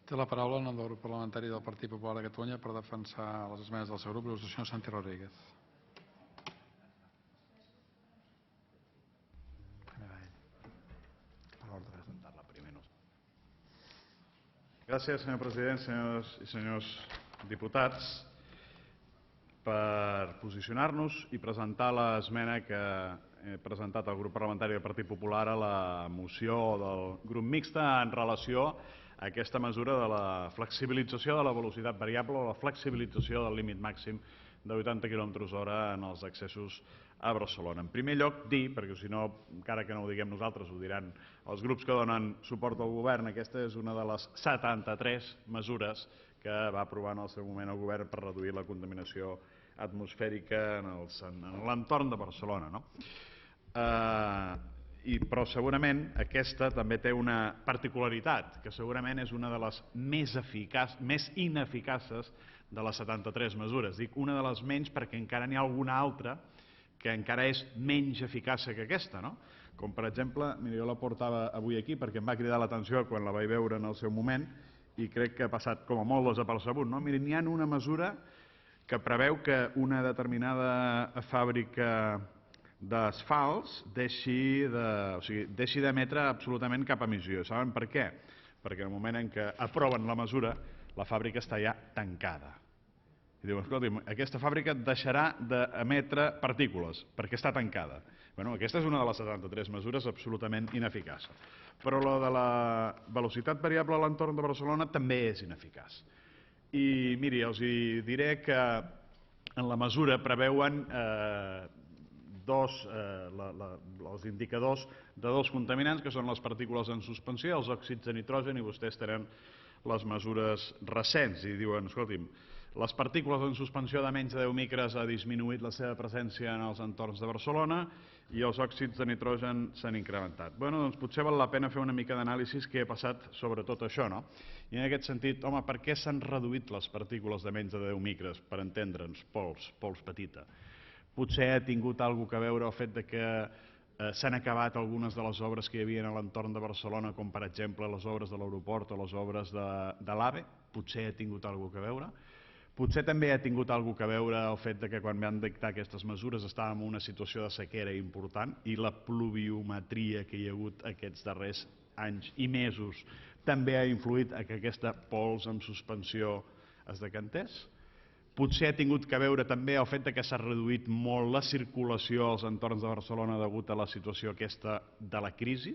Té la paraula en nom del grup parlamentari del Partit Popular de Catalunya per defensar les esmenes del seu grup, el senyor Santi Rodríguez. Gràcies, senyor president, senyores i senyors diputats. Per posicionar-nos i presentar l'esmena que he presentat al grup parlamentari del Partit Popular a la moció del grup mixta en relació a aquesta mesura de la flexibilització de la velocitat variable o la flexibilització del límit màxim de 80 km/h en els accessos a Barcelona. En primer lloc, dir, perquè si no, encara que no ho diguem nosaltres, ho diran els grups que donen suport al govern, aquesta és una de les 73 mesures que va aprovar en el seu moment el govern per reduir la contaminació atmosfèrica en l'entorn de Barcelona. Però segurament aquesta també té una particularitat, que segurament és una de les més ineficaces de les 73 mesures. Dic una de les menys perquè encara n'hi ha alguna altra que encara és menys eficaç que aquesta, com per exemple, jo la portava avui aquí perquè em va cridar l'atenció quan la vaig veure en el seu moment i crec que ha passat com a molt desapercebut. Mirin, hi ha una mesura que preveu que una determinada fàbrica d'asfalts deixi d'emetre absolutament cap emissió. Saben per què? Perquè en el moment en què aproven la mesura, la fàbrica està ja tancada. I diuen, escolti'm, aquesta fàbrica deixarà d'emetre partícules perquè està tancada. Aquesta és una de les 73 mesures absolutament ineficaç. Però la de la velocitat variable a l'entorn de Barcelona també és ineficaç. I miri, els diré que en la mesura preveuen els indicadors de dos contaminants, que són les partícules en suspensió, els òxids de nitrogen, i vostès tenen les mesures recents. I diuen, escolti'm, les partícules en suspensió de menys de 10 micres ha disminuït la seva presència en els entorns de Barcelona i els òxids de nitrogen s'han incrementat. Doncs potser val la pena fer una mica d'anàlisi què ha passat sobre tot això. I en aquest sentit, home, per què s'han reduït les partícules de menys de 10 micres? Per entendre'ns, pols petita. Potser ha tingut alguna cosa a veure el fet que s'han acabat algunes de les obres que hi havia a l'entorn de Barcelona, com per exemple les obres de l'aeroport o les obres de l'AVE. Potser ha tingut alguna cosa a veure. Potser també ha tingut alguna cosa a veure el fet que quan van dictar aquestes mesures estàvem en una situació de sequera important i la pluviometria que hi ha hagut aquests darrers anys i mesos també ha influït que aquesta pols en suspensió es decantés. Potser ha tingut a veure també el fet que s'ha reduït molt la circulació als entorns de Barcelona degut a la situació aquesta de la crisi.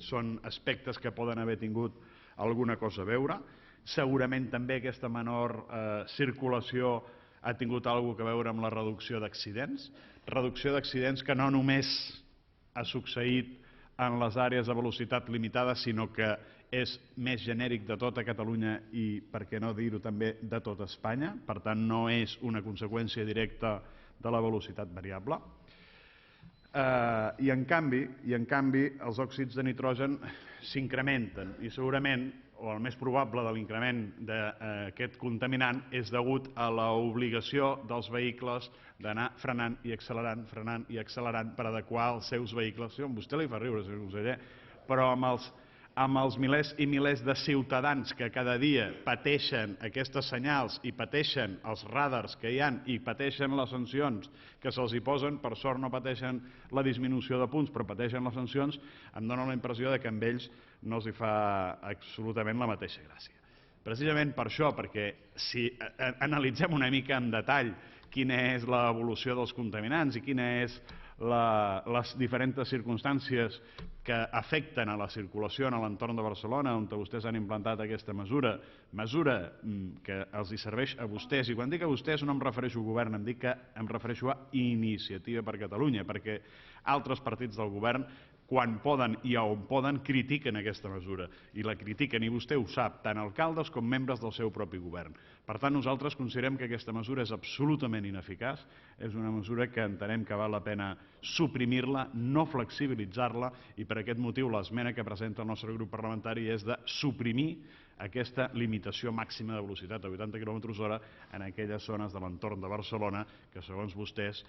Són aspectes que poden haver tingut alguna cosa a veure. Segurament també aquesta menor circulació ha tingut alguna cosa a veure amb la reducció d'accidents que no només ha succeït en les àrees de velocitat limitada, sinó que és més genèric de tota Catalunya i, per què no dir-ho també, de tota Espanya. Per tant, no és una conseqüència directa de la velocitat variable. I en canvi, els òxids de nitrogen s'incrementen i segurament, o el més probable de l'increment d'aquest contaminant és degut a l'obligació dels vehicles d'anar frenant i accelerant per adequar els seus vehicles. A vostè li fa riure, senyor conseller, però amb els milers i milers de ciutadans que cada dia pateixen aquestes senyals i pateixen els radars que hi ha i pateixen les sancions que se'ls posen, per sort no pateixen la disminució de punts, però pateixen les sancions, em dóna la impressió que a ells no els fa absolutament la mateixa gràcia. Precisament per això, perquè si analitzem una mica en detall quina és l'evolució dels contaminants i quines són les diferents circumstàncies que afecten a la circulació en l'entorn de Barcelona, on vostès han implantat aquesta mesura que els serveix a vostès, i quan dic a vostès no em refereixo al govern, em refereixo a Iniciativa per Catalunya, perquè altres partits del govern, quan poden i on poden, critiquen aquesta mesura, i la critiquen, i vostè ho sap, tant alcaldes com membres del seu propi govern. Per tant, nosaltres considerem que aquesta mesura és absolutament ineficaç, és una mesura que entenem que val la pena suprimir-la, no flexibilitzar-la, i per aquest motiu l'esmena que presenta el nostre grup parlamentari és de suprimir aquesta limitació màxima de velocitat de 80 km/h en aquelles zones de l'entorn de Barcelona que, segons vostès,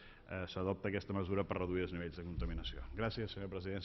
s'adopta aquesta mesura per reduir els nivells de contaminació. Gràcies, senyor president.